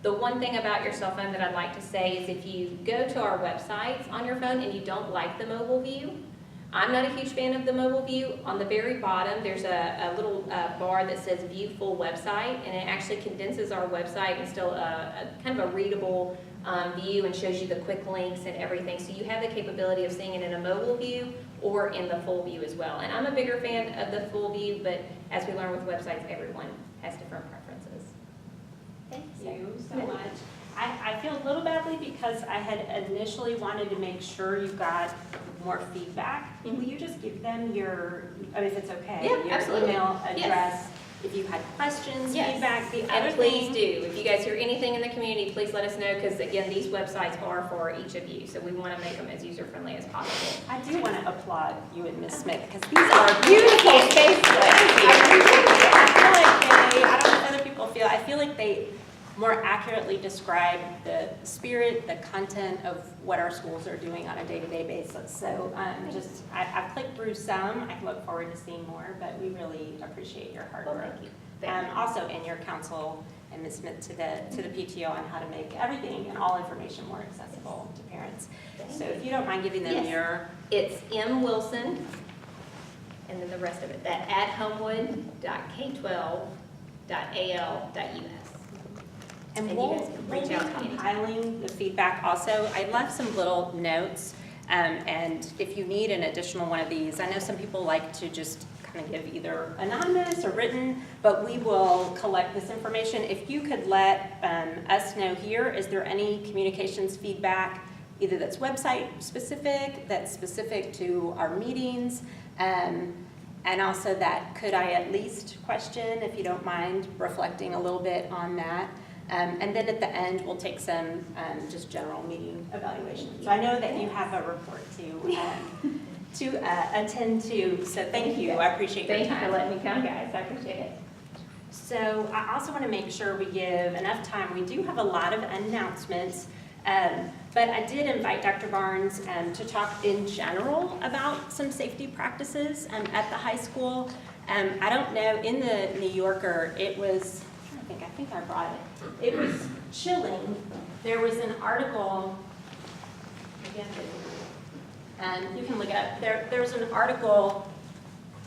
The one thing about your cell phone that I'd like to say is if you go to our websites on your phone and you don't like the mobile view, I'm not a huge fan of the mobile view. On the very bottom, there's a little bar that says View Full Website, and it actually condenses our website and still a kind of a readable view and shows you the quick links and everything. So you have the capability of seeing it in a mobile view or in the full view as well. And I'm a bigger fan of the full view, but as we learn with websites, everyone has different preferences. Thank you so much. I feel a little badly because I had initially wanted to make sure you got more feedback. Will you just give them your, I mean, if it's okay, Yeah, your absolutely. email address, if you had questions, Yes. feedback, the And other please thing. do. If you guys hear anything in the community, please let us know, because again, these websites are for each of you, so we want to make them as user-friendly as possible. I do want to applaud you and Ms. Smith because these are beautiful spaces. I don't know if other people feel, I feel like they more accurately describe the spirit, the content of what our schools are doing on a day-to-day basis. So I've clicked through some. I look forward to seeing more, but we really appreciate your hard work. Thank you. Also, in your counsel and Ms. Smith to the PTO on how to make everything and all information more accessible to parents. So if you don't mind giving them Yes. your. It's M. Wilson, and then the rest of it, that at homewood.k12.al.us. And And you we'll guys can be reach out to me. compiling the feedback also. I left some little notes, and if you need an additional one of these, I know some people like to just kind of give either anonymous or written, but we will collect this information. If you could let us know here, is there any communications feedback, either that's website specific, that's specific to our meetings, and also that could I at least question, if you don't mind reflecting a little bit on that. And then at the end, we'll take some just general meeting evaluations. So I know that you have a report to attend to, so thank you. I appreciate your time. Thank you for letting me come, guys. I appreciate it. So I also want to make sure we give enough time. We do have a lot of announcements, but I did invite Dr. Barnes to talk in general about some safety practices at the high school. I don't know, in the New Yorker, it was, I think I brought it. It was chilling. There was an article, and you can look it up. There's an article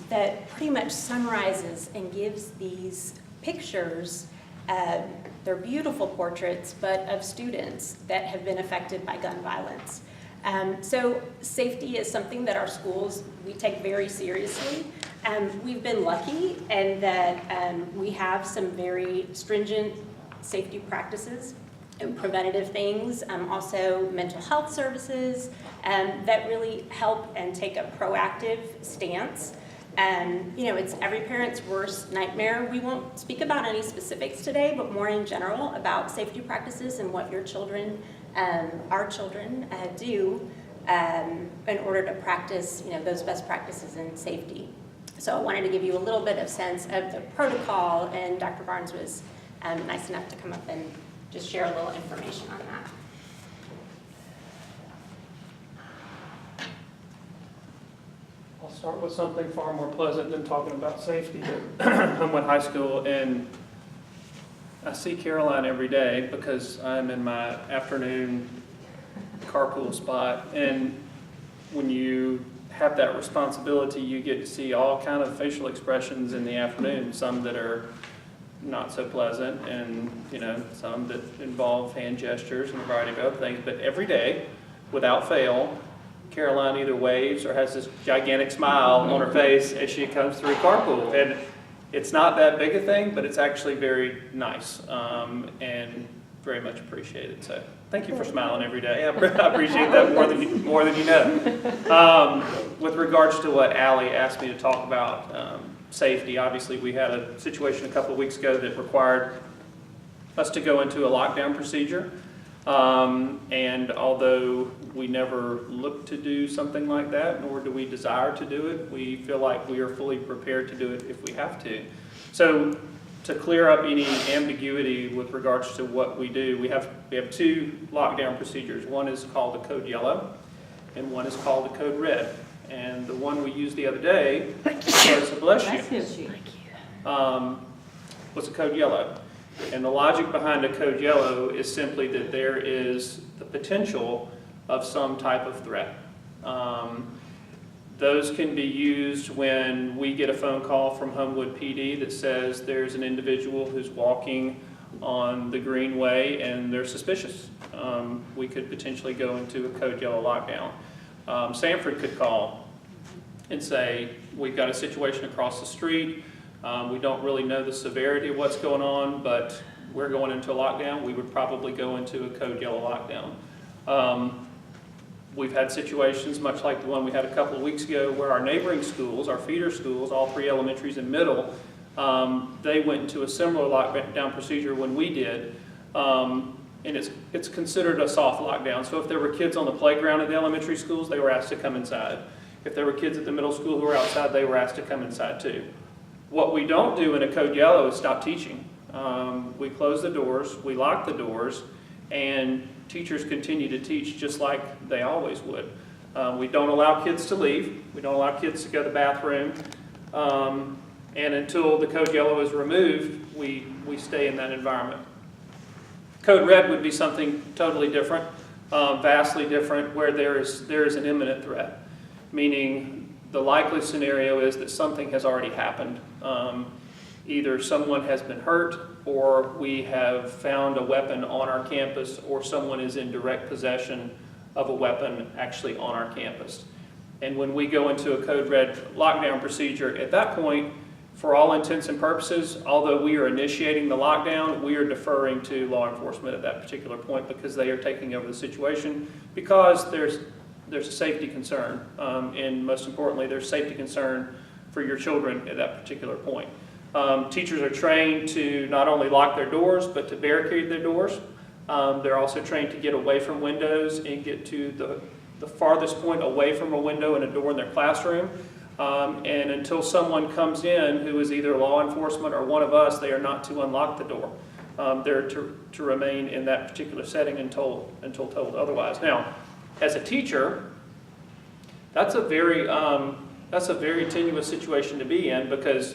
that pretty much summarizes and gives these pictures. They're beautiful portraits, but of students that have been affected by gun violence. So safety is something that our schools, we take very seriously. We've been lucky in that we have some very stringent safety practices and preventative things, also mental health services that really help and take a proactive stance. You know, it's every parent's worst nightmare. We won't speak about any specifics today, but more in general about safety practices and what your children, our children, do in order to practice, you know, those best practices in safety. So I wanted to give you a little bit of sense of the protocol, and Dr. Barnes was nice enough to come up and just share a little information on that. I'll start with something far more pleasant than talking about safety. I'm at high school, and I see Caroline every day because I'm in my afternoon carpool spot, and when you have that responsibility, you get to see all kind of facial expressions in the afternoon, some that are not so pleasant, and you know, some that involve hand gestures and a variety of other things. But every day, without fail, Caroline either waves or has this gigantic smile on her face as she comes through carpool. And it's not that big a thing, but it's actually very nice and very much appreciated. So thank you for smiling every day. I appreciate that more than you know. With regards to what Allie asked me to talk about, safety, obviously we had a situation a couple of weeks ago that required us to go into a lockdown procedure. And although we never looked to do something like that, nor do we desire to do it, we feel like we are fully prepared to do it if we have to. So to clear up any ambiguity with regards to what we do, we have two lockdown procedures. One is called the Code Yellow, and one is called the Code Red. And the one we used the other day was, bless you, was the Code Yellow. And the logic behind a code yellow is simply that there is the potential of some type of threat. Those can be used when we get a phone call from Homewood PD that says there's an individual who's walking on the Greenway and they're suspicious. We could potentially go into a code yellow lockdown. Sanford could call and say, we've got a situation across the street. We don't really know the severity of what's going on, but we're going into a lockdown. We would probably go into a code yellow lockdown. We've had situations much like the one we had a couple of weeks ago where our neighboring schools, our feeder schools, all 3 elementaries and middle, they went into a similar lockdown procedure when we did. And it's considered a soft lockdown. So if there were kids on the playground at the elementary schools, they were asked to come inside. If there were kids at the middle school who were outside, they were asked to come inside too. What we don't do in a code yellow is stop teaching. We close the doors, we lock the doors, and teachers continue to teach just like they always would. We don't allow kids to leave. We don't allow kids to go to the bathroom. And until the code yellow is removed, we stay in that environment. Code red would be something totally different, vastly different, where there is an imminent threat, meaning the likely scenario is that something has already happened. Either someone has been hurt, or we have found a weapon on our campus, or someone is in direct possession of a weapon actually on our campus. And when we go into a code red lockdown procedure, at that point, for all intents and purposes, although we are initiating the lockdown, we are deferring to law enforcement at that particular point because they are taking over the situation, because there's a safety concern, and most importantly, there's safety concern for your children at that particular point. Teachers are trained to not only lock their doors, but to barricade their doors. They're also trained to get away from windows and get to the farthest point away from a window and a door in their classroom. And until someone comes in who is either law enforcement or one of us, they are not to unlock the door. They're to remain in that particular setting until told otherwise. Now, as a teacher, that's a very tenuous situation to be in, because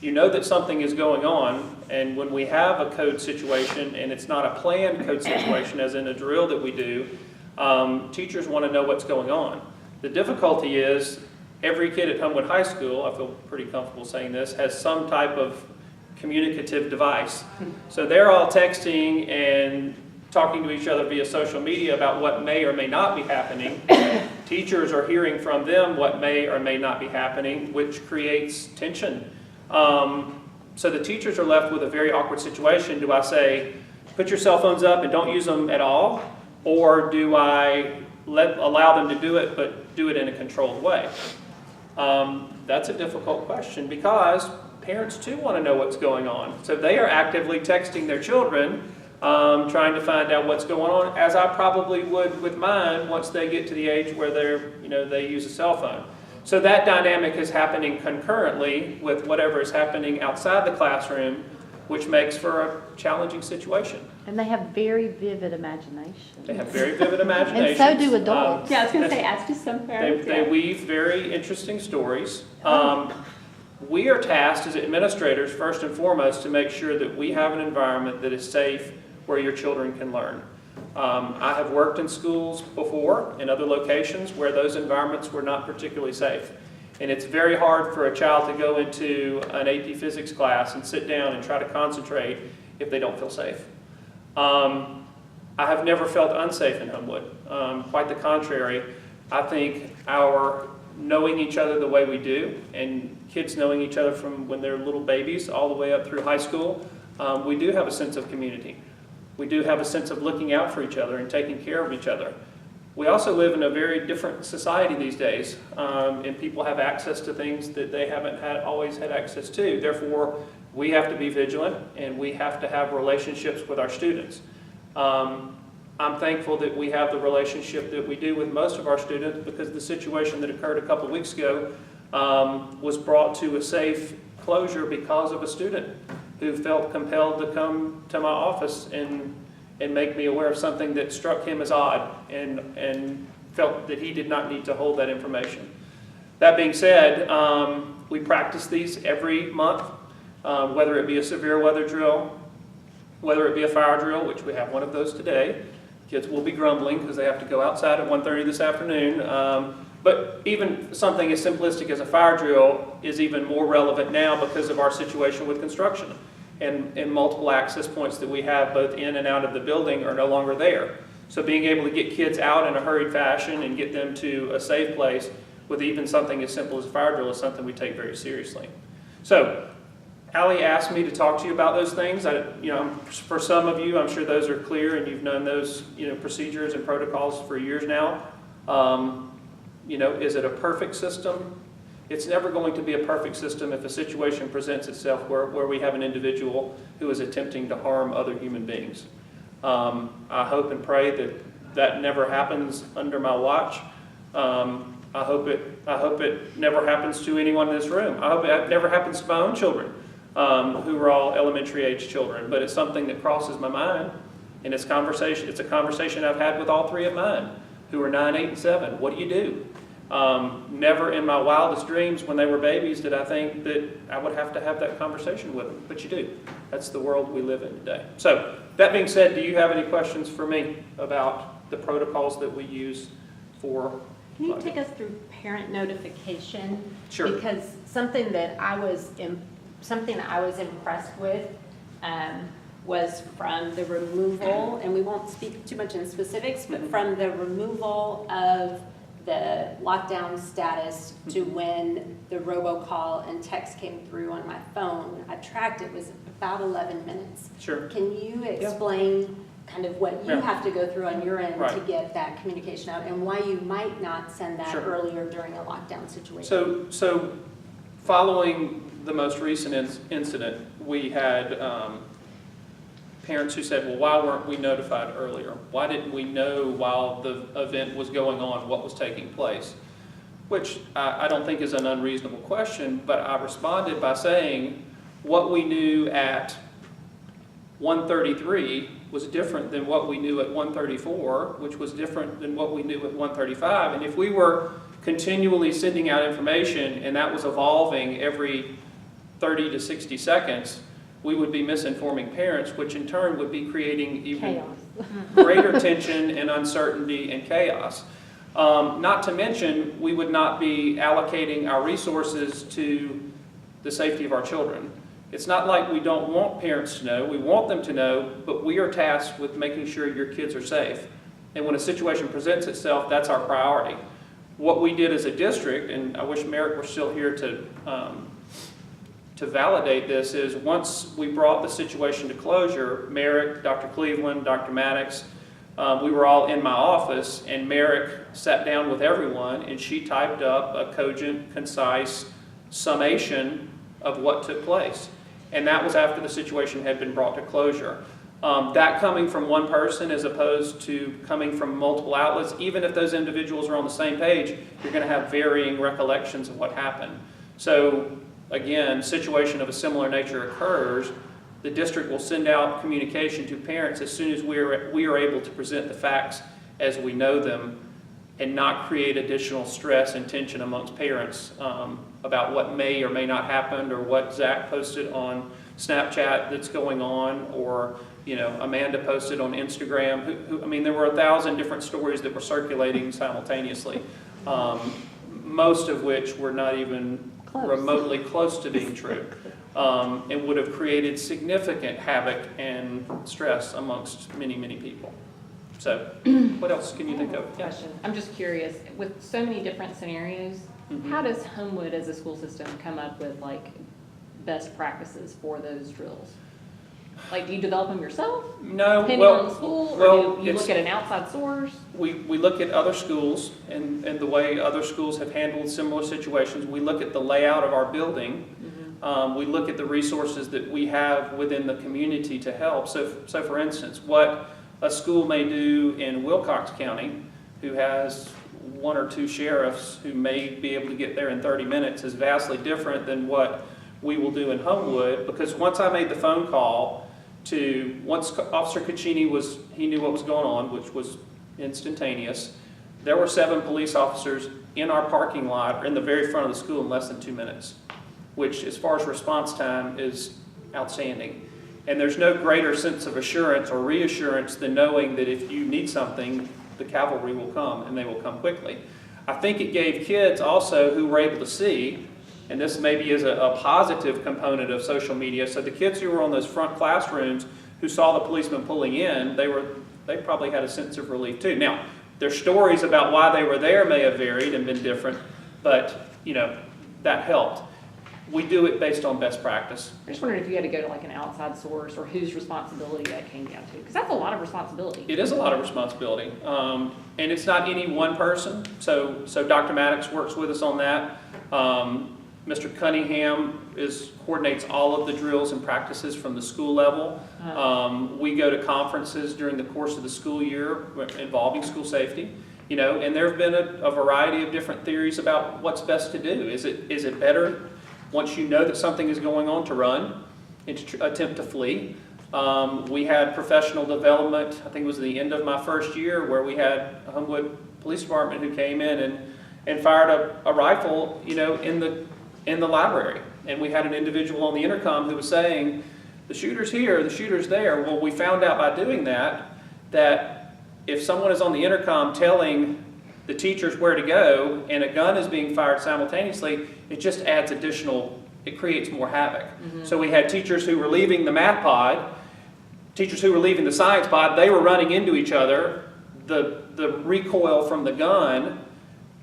you know that something is going on, and when we have a code situation and it's not a planned code situation, as in a drill that we do, teachers want to know what's going on. The difficulty is every kid at Homewood High School, I feel pretty comfortable saying this, has some type of communicative device. So they're all texting and talking to each other via social media about what may or may not be happening. Teachers are hearing from them what may or may not be happening, which creates tension. So the teachers are left with a very awkward situation. Do I say, put your cell phones up and don't use them at all? Or do I allow them to do it, but do it in a controlled way? That's a difficult question, because parents too want to know what's going on. So they are actively texting their children, trying to find out what's going on, as I probably would with mine once they get to the age where they use a cell phone. So that dynamic is happening concurrently with whatever is happening outside the classroom, which makes for a challenging situation. And they have very vivid imaginations. They have very vivid imaginations. And so do adults. Yeah, I was going to say, ask you some parents. They weave very interesting stories. We are tasked as administrators, first and foremost, to make sure that we have an environment that is safe where your children can learn. I have worked in schools before, in other locations, where those environments were not particularly safe. And it's very hard for a child to go into an AP physics class and sit down and try to concentrate if they don't feel safe. I have never felt unsafe in Homewood. Quite the contrary. I think our knowing each other the way we do, and kids knowing each other from when they're little babies all the way up through high school, we do have a sense of community. We do have a sense of looking out for each other and taking care of each other. We also live in a very different society these days, and people have access to things that they haven't always had access to. Therefore, we have to be vigilant, and we have to have relationships with our students. I'm thankful that we have the relationship that we do with most of our students, because the situation that occurred a couple of weeks ago was brought to a safe closure because of a student who felt compelled to come to my office and make me aware of something that struck him as odd, and felt that he did not need to hold that information. That being said, we practice these every month, whether it be a severe weather drill, whether it be a fire drill, which we have one of those today. Kids will be grumbling because they have to go outside at 1:30 this afternoon. But even something as simplistic as a fire drill is even more relevant now because of our situation with construction. And multiple access points that we have both in and out of the building are no longer there. So being able to get kids out in a hurried fashion and get them to a safe place with even something as simple as a fire drill is something we take very seriously. So Allie asked me to talk to you about those things. For some of you, I'm sure those are clear and you've known those, procedures and protocols for years now. Is it a perfect system? It's never going to be a perfect system if a situation presents itself where we have an individual who is attempting to harm other human beings. I hope and pray that never happens under my watch. I hope it never happens to anyone in this room. I hope it never happens to my own children, who are all elementary age children. But it's something that crosses my mind, and it's a conversation I've had with all three of mine, who are 9, 8, and 7. What do you do? Never in my wildest dreams when they were babies did I think that I would have to have that conversation with them, but you do. That's the world we live in today. So, that being said, do you have any questions for me about the protocols that we use for... Can you take us through parent notification? Sure. Because something I was impressed with was from the removal, and we won't speak too much in specifics, but from the removal of the lockdown status to when the robocall and text came through on my phone. I tracked it was about 11 minutes. Sure. Can you explain kind of what you have to go through on your end to Right. get that communication out and why you might not send that Sure. earlier during a lockdown situation? So following the most recent incident, we had parents who said, well, why weren't we notified earlier? Why didn't we know while the event was going on what was taking place? Which I don't think is an unreasonable question, but I responded by saying what we knew at 1:33 was different than what we knew at 1:34, which was different than what we knew at 1:35. And if we were continually sending out information and that was evolving every 30 to 60 seconds, we would be misinforming parents, which in turn would be creating even greater tension and uncertainty and chaos. Not to mention, we would not be allocating our resources to the safety of our children. It's not like we don't want parents to know, we want them to know, but we are tasked with making sure your kids are safe. And when a situation presents itself, that's our priority. What we did as a district, and I wish Merrick were still here to validate this, is once we brought the situation to closure, Merrick, Dr. Cleveland, Dr. Maddox, we were all in my office, and Merrick sat down with everyone, and she typed up a cogent, concise summation of what took place. And that was after the situation had been brought to closure. That coming from one person as opposed to coming from multiple outlets, even if those individuals are on the same page, you're going to have varying recollections of what happened. So again, situation of a similar nature occurs, the district will send out communication to parents as soon as we are able to present the facts as we know them and not create additional stress and tension amongst parents about what may or may not happen or what Zach posted on Snapchat that's going on, or Amanda posted on Instagram. I mean, there were 1,000 different stories that were circulating simultaneously, most of which were not even remotely close to being true, and would have created significant havoc and stress amongst many, many people. So, what else can you think of? Question. I'm just curious, with so many different scenarios, how does Homewood as a school system come up with best practices for those drills? Do you develop them yourself? No, Depending on the school, or do you look at an outside source? We look at other schools and the way other schools have handled similar situations. We look at the layout of our building. We look at the resources that we have within the community to help. So for instance, what a school may do in Wilcox County, who has 1 or 2 sheriffs who may be able to get there in 30 minutes, is vastly different than what we will do in Homewood, because once I made the phone call once Officer Caccini he knew what was going on, which was instantaneous, there were 7 police officers in our parking lot or in the very front of the school in less than 2 minutes, which as far as response time is outstanding. And there's no greater sense of assurance or reassurance than knowing that if you need something, the cavalry will come, and they will come quickly. I think it gave kids also who were able to see, and this maybe is a positive component of social media, so the kids who were on those front classrooms who saw the policemen pulling in, they probably had a sense of relief too. Now, their stories about why they were there may have varied and been different, but that helped. We do it based on best practice. I just wondered if you had to go to like an outside source or whose responsibility that came down to, because that's a lot of responsibility. It is a lot of responsibility, and it's not any one person. So Dr. Maddox works with us on that. Mr. Cunningham coordinates all of the drills and practices from the school level. We go to conferences during the course of the school year involving school safety. And there have been a variety of different theories about what's best to do. Is it better once you know that something is going on to run and to attempt to flee? We had professional development, I think it was the end of my first year, where we had a Homewood Police Department who came in and fired a rifle, in the library. And we had an individual on the intercom who was saying, the shooter's here, the shooter's there. Well, we found out by doing that if someone is on the intercom telling the teachers where to go and a gun is being fired simultaneously, it just adds it creates more havoc. So we had teachers who were leaving the math pod, teachers who were leaving the science pod, they were running into each other. The recoil from the gun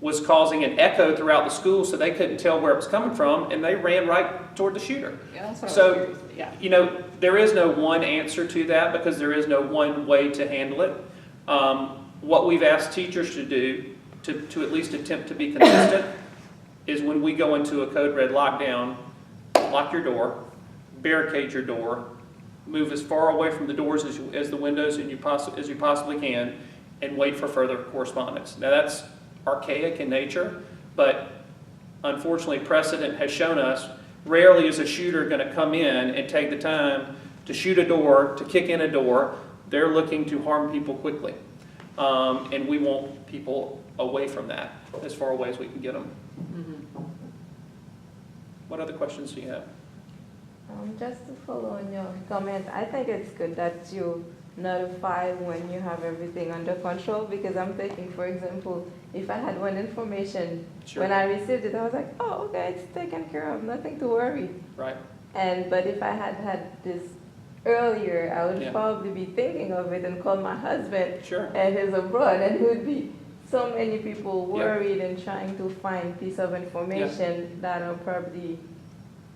was causing an echo throughout the school, so they couldn't tell where it was coming from, and they ran right toward the shooter. Yeah, that's what I was So, curious. Yeah. there is no one answer to that because there is no one way to handle it. What we've asked teachers to do, to at least attempt to be consistent, is when we go into a code red lockdown, lock your door, barricade your door, move as far away from the doors as the windows as you possibly can, and wait for further correspondence. Now that's archaic in nature, but unfortunately precedent has shown us rarely is a shooter going to come in and take the time to shoot a door, to kick in a door. They're looking to harm people quickly, and we want people away from that as far away as we can get them. What other questions do you have? Just to follow on your comment, I think it's good that you notify when you have everything under control, because I'm thinking, for example, if I had one information, Sure. when I received it, I was like, oh, okay, it's taken care of, nothing to worry. Right. But if I had this earlier, I would Yeah. probably be thinking of it and call my husband, Sure. and he's abroad, and it would be so many people Yeah. worried and trying to find piece of information that are probably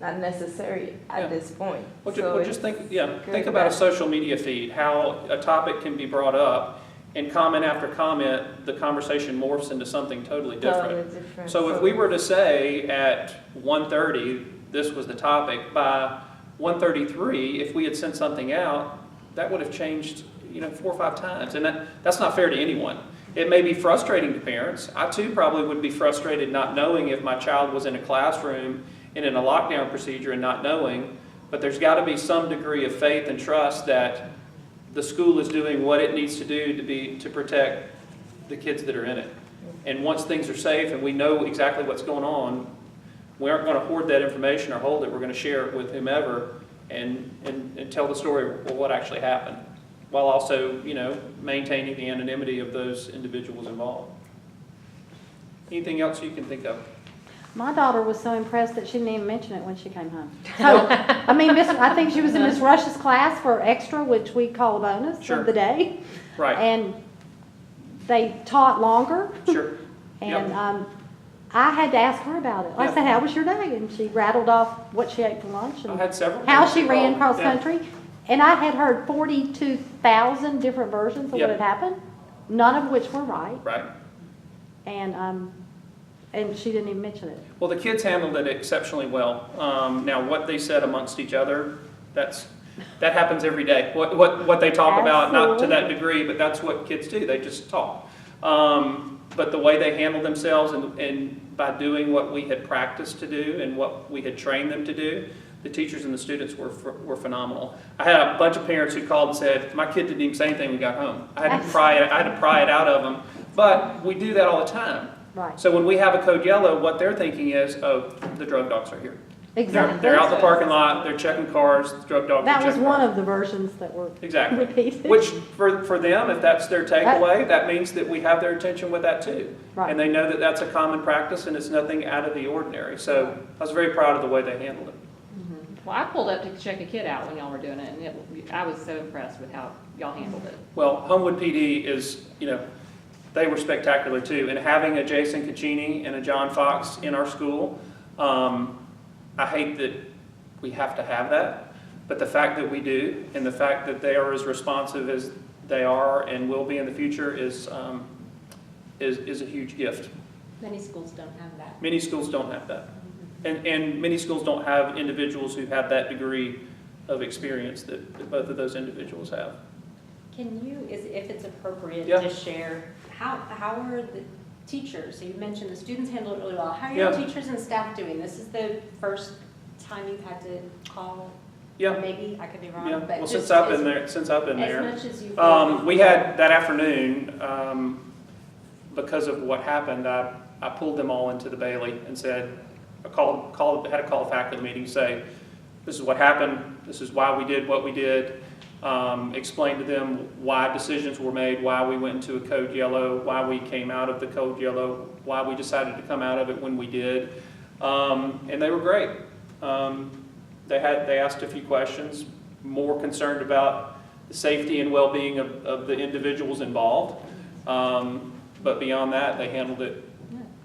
not necessary Yeah. at this point. Well, just think good about a that- social media feed, how a topic can be brought up, and comment after comment, the conversation morphs into something totally different. Totally different. So if we were to say at 1:30, this was the topic, by 1:33, if we had sent something out, that would have changed, 4 or 5 times. And that's not fair to anyone. It may be frustrating to parents. I too probably would be frustrated not knowing if my child was in a classroom and in a lockdown procedure and not knowing, but there's got to be some degree of faith and trust that the school is doing what it needs to do to protect the kids that are in it. And once things are safe and we know exactly what's going on, we aren't going to hoard that information or hold it. We're going to share it with whomever and tell the story of what actually happened, while also, maintaining the anonymity of those individuals involved. Anything else you can think of? My daughter was so impressed that she didn't even mention it when she came home. So, I think she was in Miss Rush's class for extra, which we call a bonus Sure. of the day. Right. And they taught longer. Sure. And Yep. I had to ask her about it. I Yep. said, how was your day? And she rattled off what she ate for lunch I've and had several. how parents she ran involved. cross Yeah. country. And I had heard 42,000 different versions of Yep. what had happened, none of which were right. Right. And she didn't even mention it. Well, the kids handled it exceptionally well. Now, what they said amongst each other, that happens every day. What they talk about, not to that degree, but that's what kids do. They just talk. But the way they handled themselves and by doing what we had practiced to do and what we had trained them to do, the teachers and the students were phenomenal. I had a bunch of parents who called and said, my kid didn't even say anything when we got home. I had to pry it out of them. But we do that all the time. Right. So when we have a code yellow, what they're thinking is, oh, the drug dogs are here. Exactly. They're out in the parking lot, they're checking cars, drug dogs are That was checking one cars. of the versions that were Exactly. repeated. Which, for them, if that's their takeaway, that means that we have their attention with that too. Right. And they know that that's a common practice and it's nothing out of the ordinary. So I was very proud of the way they handled it. Well, I pulled up to check a kid out when y'all were doing it, and I was so impressed with how y'all handled it. Well, Homewood PD is, they were spectacular too. And having a Jason Caccini and a John Fox in our school, I hate that we have to have that, but the fact that we do, and the fact that they are as responsive as they are and will be in the future is a huge gift. Many schools don't have that. Many schools don't have that. And many schools don't have individuals who have that degree of experience that both of those individuals have. Can you, if it's appropriate, Yeah. to share, how are the teachers, so you mentioned the students handled it really well, how are your Yeah. teachers and staff doing? This is the first time you've had to call? Yeah. Maybe, I could be wrong, Yeah, but well, just since I've as- been there, As much as you feel. we had that afternoon, because of what happened, I pulled them all into the Bailey and said, had a call faculty meeting, say, this is what happened, this is why we did what we did, explain to them why decisions were made, why we went into a code yellow, why we came out of the code yellow, why we decided to come out of it when we did, and they were great. They asked a few questions, more concerned about the safety and well-being of the individuals involved. But beyond that, they handled it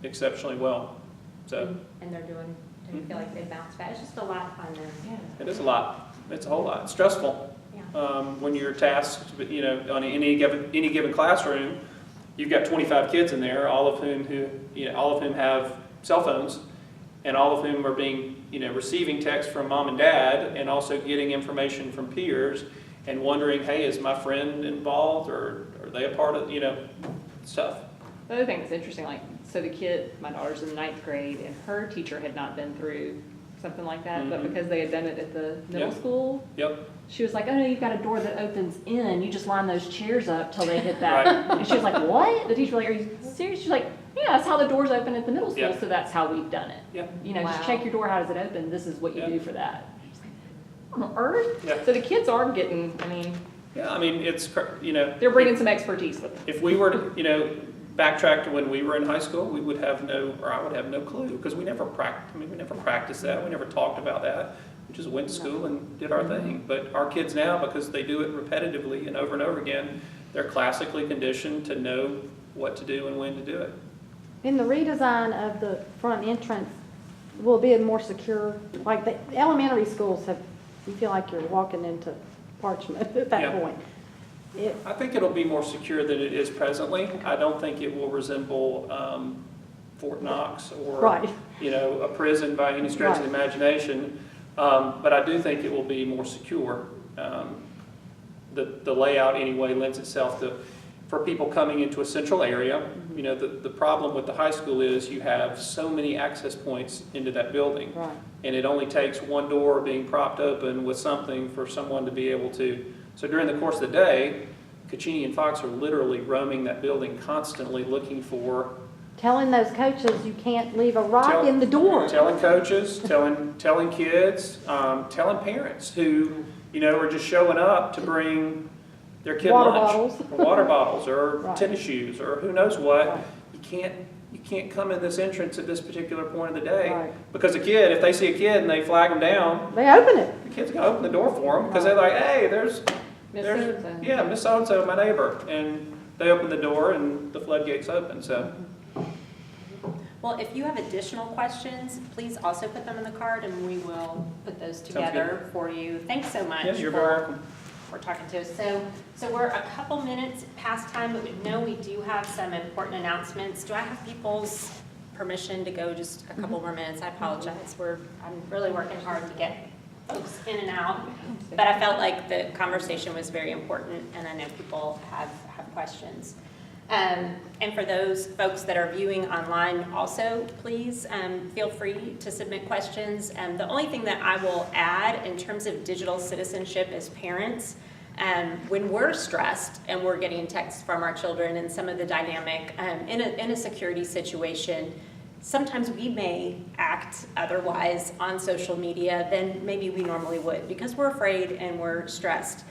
exceptionally well. So And they're doing, do you feel like they bounced back? It's just a lot of fun then. it is a lot. It's a whole lot. It's stressful. Yeah. When you're tasked, on any given classroom, you've got 25 kids in there, all of whom have cell phones, and all of whom are being, receiving text from mom and dad, and also getting information from peers, and wondering, hey, is my friend involved, or are they a part of, stuff. The other thing that's interesting, so the kid, my daughter's in the 9th grade, and her teacher had not been through something like that, but Mhm. because they had done it at the middle Yep. school, Yep. she was like, oh no, you've got a door that opens in, you just line those chairs up till they hit that. Right. And she was like, what? The teacher was like, are you serious? She's like, yeah, that's how the doors open at the middle school, Yeah. so that's how we've done it. Yeah. Just Wow. check your door, how does it open? This is what you Yeah. do for that. She's like, on earth? Yeah. So the kids are getting, Yeah, it's, they're bringing some expertise with them. if we were to, backtrack to when we were in high school, I would have no clue, because we never practiced that, we never talked about that. We just went to school and did our thing. But our kids now, because they do it repetitively and over again, they're classically conditioned to know what to do and when to do it. In the redesign of the front entrance, will it be more secure? Like the elementary schools you feel like you're walking into parchment at that Yeah. point. I think it'll be more secure than it is presently. I don't think it will resemble Fort Knox or, Right. a prison by any stretch of the imagination. But I do think it will be more secure. The layout anyway lends itself for people coming into a central area. The problem with the high school is you have so many access points into that building. Right. And it only takes one door being propped open with something for someone to be able to. So during the course of the day, Caccini and Fox are literally roaming that building constantly looking for. Telling those coaches you can't leave a rock in the door. Telling coaches, telling kids, telling parents who, are just showing up to bring their kid Water lunch. bottles. Or water bottles or Right. tennis shoes or who knows what. Right. You can't come in this entrance at this particular point of the day. Right. Because if they see a kid and they flag them down, They open it. the kid's gonna open the door for them because they're like, hey, there's Miss So-and-so. yeah, Miss So-and-so, my neighbor. And they open the door and the floodgates open, so. Well, if you have additional questions, please also put them in the card and we will put those together for you. Thanks so much. Yeah, you're very welcome. For talking to us. So we're a couple minutes past time, but we know we do have some important announcements. Do I have people's permission to go just a couple more minutes? I apologize. I'm really working hard to get folks in and out, but I felt like the conversation was very important and I know people have questions. And for those folks that are viewing online also, please feel free to submit questions. The only thing that I will add in terms of digital citizenship as parents, when we're stressed and we're getting texts from our children and some of the dynamic in a security situation, sometimes we may act otherwise on social media than maybe we normally would because we're afraid and we're stressed.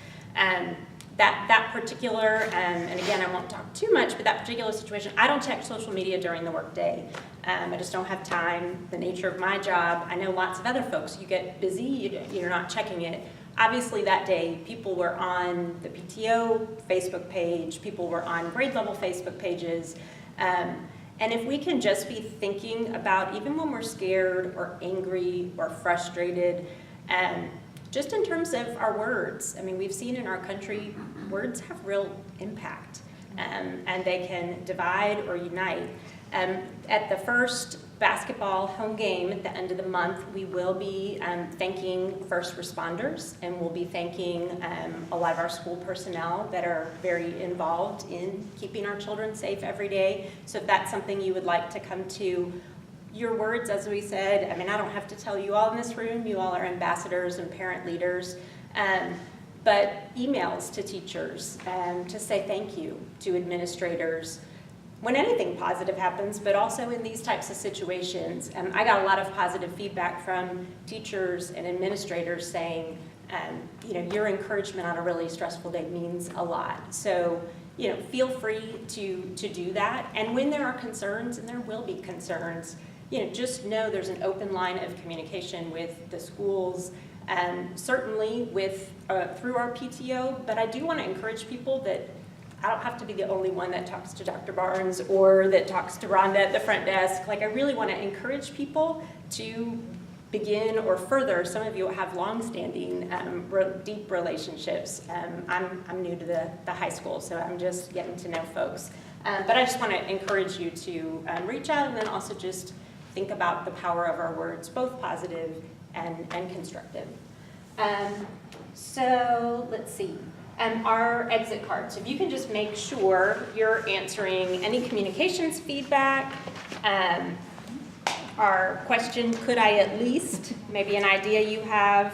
That particular, and again, I won't talk too much, but that particular situation, I don't check social media during the workday. I just don't have time, the nature of my job. I know lots of other folks, you get busy, you're not checking it. Obviously that day, people were on the PTO Facebook page, people were on grade level Facebook pages, and if we can just be thinking about, even when we're scared or angry or frustrated, just in terms of our words, I mean, we've seen in our country, words have real impact, and they can divide or unite. At the first basketball home game at the end of the month, we will be thanking first responders, and we'll be thanking a lot of our school personnel that are very involved in keeping our children safe every day. So if that's something you would like to come to, your words, as we said, I mean, I don't have to tell you all in this room, you all are ambassadors and parent leaders, but emails to teachers to say thank you, to administrators, when anything positive happens, but also in these types of situations. I got a lot of positive feedback from teachers and administrators saying, your encouragement on a really stressful day means a lot. So, feel free to do that. And when there are concerns, and there will be concerns, just know there's an open line of communication with the schools, and certainly with through our PTO. But I do want to encourage people that I don't have to be the only one that talks to Dr. Barnes or that talks to Rhonda at the front desk. Like, I really want to encourage people to begin or further. Some of you have long-standing, deep relationships. I'm new to the high school, so I'm just getting to know folks. But I just want to encourage you to reach out, and then also just think about the power of our words, both positive and constructive. So let's see. Our exit cards. If you can just make sure you're answering any communications feedback, our question, could I at least, maybe an idea you have,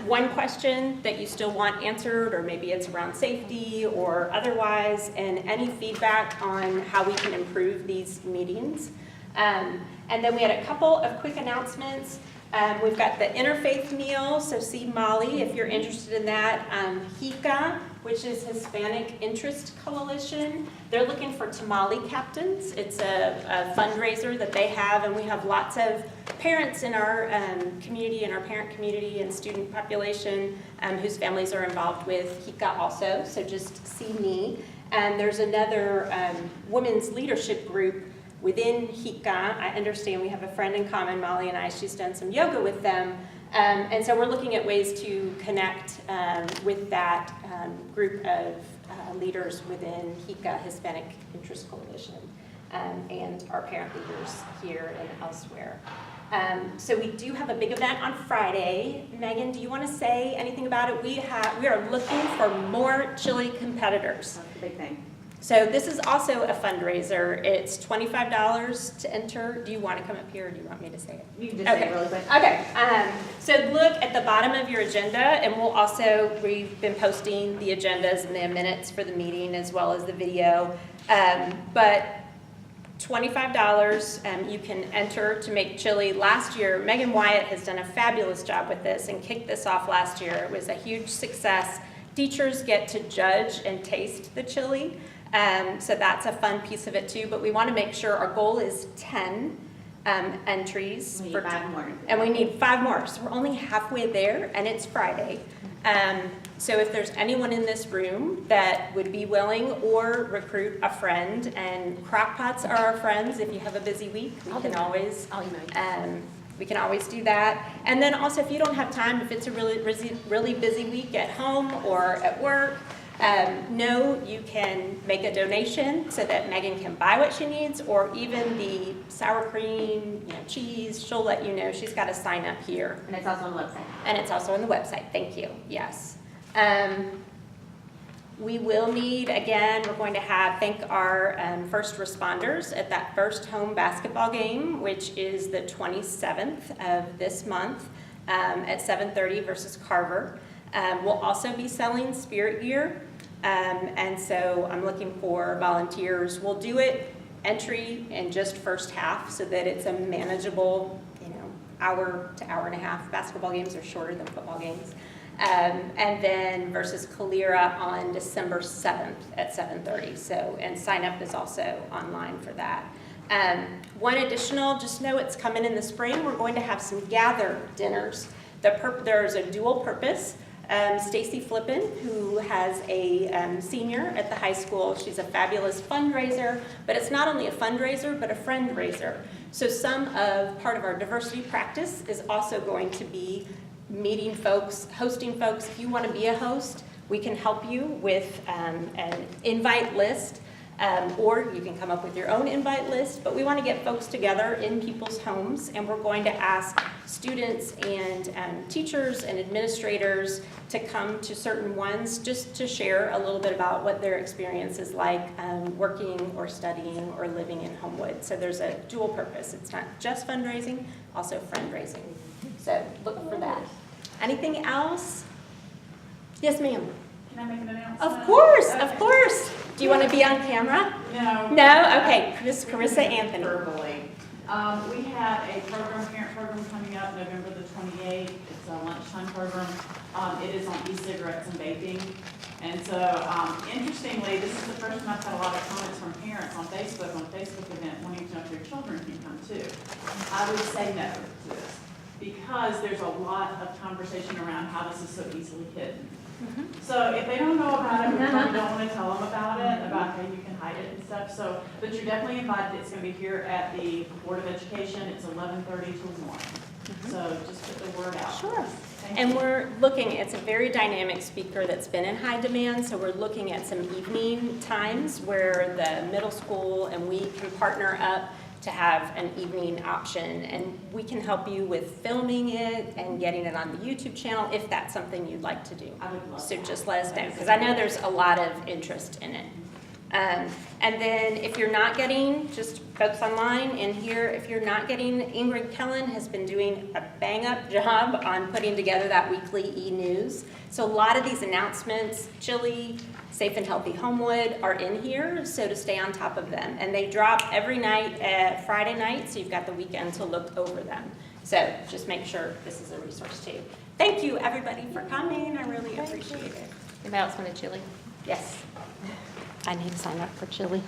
one question that you still want answered, or maybe it's around safety or otherwise, and any feedback on how we can improve these meetings. And then we had a couple of quick announcements. We've got the interfaith meal, so see Molly if you're interested in that. HICA, which is Hispanic Interest Coalition, they're looking for tamale captains. It's a fundraiser that they have, and we have lots of parents in our community, in our parent community and student population whose families are involved with HICA also, so just see me. And there's another women's leadership group within HICA. I understand we have a friend in common, Molly and I. She's done some yoga with them. And so we're looking at ways to connect with that group of leaders within HICA, Hispanic Interest Coalition, and our parent leaders here and elsewhere. So we do have a big event on Friday. Megan, do you want to say anything about it? We are looking for more chili competitors. That's a big thing. So this is also a fundraiser. It's $25 to enter. Do you want to come up here, or do you want me to say it? You can just say it really quick. Okay. So look at the bottom of your agenda, and we've been posting the agendas and the minutes for the meeting as well as the video. But $25, you can enter to make chili. Last year, Megan Wyatt has done a fabulous job with this and kicked this off last year. It was a huge success. Teachers get to judge and taste the chili. So that's a fun piece of it too, but we want to make sure our goal is 10 entries. We need 5 more. And we need 5 more, so we're only halfway there, and it's Friday. So if there's anyone in this room that would be willing, or recruit a friend, and crock pots are our friends. If you have a busy week, we can always do that. And then also, if you don't have time, if it's a really busy week at home or at work, you can make a donation so that Megan can buy what she needs, or even the sour cream, cheese, she'll let you know. She's got to sign up here. And it's also on the website. And it's also on the website, thank you, yes. We will need, again, we're going to thank our first responders at that first home basketball game, which is the 27th of this month at 7:30 versus Carver. We'll also be selling spirit gear, and so I'm looking for volunteers. We'll do it entry and just first half so that it's a manageable, hour to hour and a half. Basketball games are shorter than football games. And then versus Calera on December 7th at 7:30. So, and sign up is also online for that. One additional, just know it's coming in the spring, we're going to have some gather dinners. There's a dual purpose. Stacy Flippin, who has a senior at the high school, she's a fabulous fundraiser, but it's not only a fundraiser, but a friend raiser. So part of our diversity practice is also going to be meeting folks, hosting folks. If you want to be a host, we can help you with an invite list. Or you can come up with your own invite list, but we want to get folks together in people's homes, and we're going to ask students and teachers and administrators to come to certain ones just to share a little bit about what their experience is like working or studying or living in Homewood. So there's a dual purpose. It's not just fundraising, also friend raising. So look for that. Anything else? Yes, ma'am. Can I make an announcement? Of course, Okay. of course. Do you want to be on camera? No. No? Okay, Miss Carissa Anthony. Verbally. We have a parent program coming up November the 28th. It's a lunchtime program. It is on e-cigarettes and vaping. And so, interestingly, this is the first time I've had a lot of comments from parents on a Facebook event, wanting to know if their children can come too. I would say no to this, because there's a lot of conversation around how this is so easily hidden. So if they don't know about it, we probably don't want to tell them about it, about how you can hide it and stuff. So, but you're definitely invited. It's going to be here at the Board of Education. It's 11:30 to 1. So just put the word out. Sure. Thank And you. we're looking, it's a very dynamic speaker that's been in high demand, so we're looking at some evening times where the middle school and we can partner up to have an evening option, and we can help you with filming it and getting it on the YouTube channel if that's something you'd like to do. I would love So that. just let us know, because I know there's a lot of interest in it. And then if you're not getting, just folks online and here, if you're not getting, Ingrid Kellen has been doing a bang-up job on putting together that weekly e-news. So a lot of these announcements, Chili, Safe and Healthy Homewood, are in here, so to stay on top of them. And they drop every night at Friday night, so you've got the weekend to look over them. So just make sure this is a resource too. Thank you, everybody, for coming. I really appreciate it. Anybody else want a chili? Yes. I need to sign up for chili.